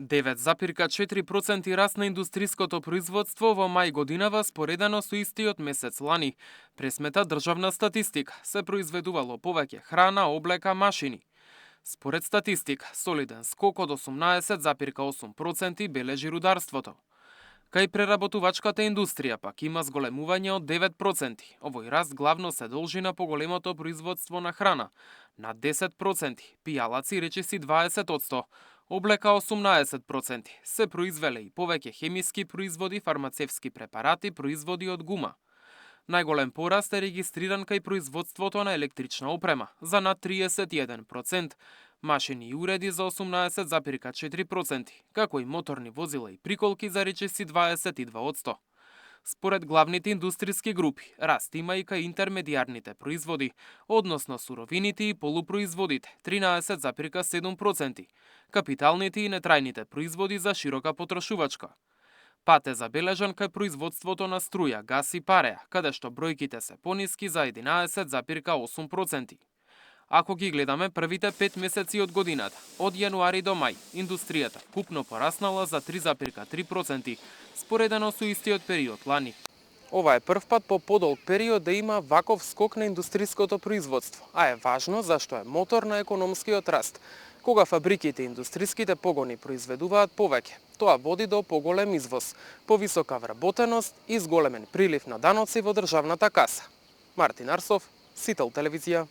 9,4% раст на индустриското производство во мај годинава споредено со истиот месец лани. Пресмета државна статистика се произведувало повеќе храна, облека, машини. Според статистика, солиден скок од 18,8% бележи рударството. Кај преработувачката индустрија пак има зголемување од 9%. Овој раст главно се должи на поголемото производство на храна, на 10%, пијалаци речиси 20%, облека 18%, се произвеле и повеќе хемиски производи, фармацевски препарати, производи од гума. Најголем пораст е регистриран кај производството на електрична опрема, за над 31%, машини и уреди за 18,4%, како и моторни возила и приколки за речиси 22%. Според главните индустријски групи, раст има и кај интермедијарните производи, односно суровините и полупроизводите 13,7%, капиталните и нетрајните производи за широка потрошувачка. Пат е забележан кај производството на струја, газ и пареа, каде што бројките се пониски за 11,8%. Ако ги гледаме првите 5 месеци од годината, од јануари до мај, индустријата купно пораснала за 3,3%, споредено со истиот период лани. Ова е прв пат по подолг период да има ваков скок на индустриското производство, а е важно зашто е мотор на економскиот раст. Кога фабриките и индустриските погони произведуваат повеќе, тоа води до поголем извоз, повисока вработеност и зголемен прилив на даноци во државната каса. Мартин Арсов, Сител телевизија.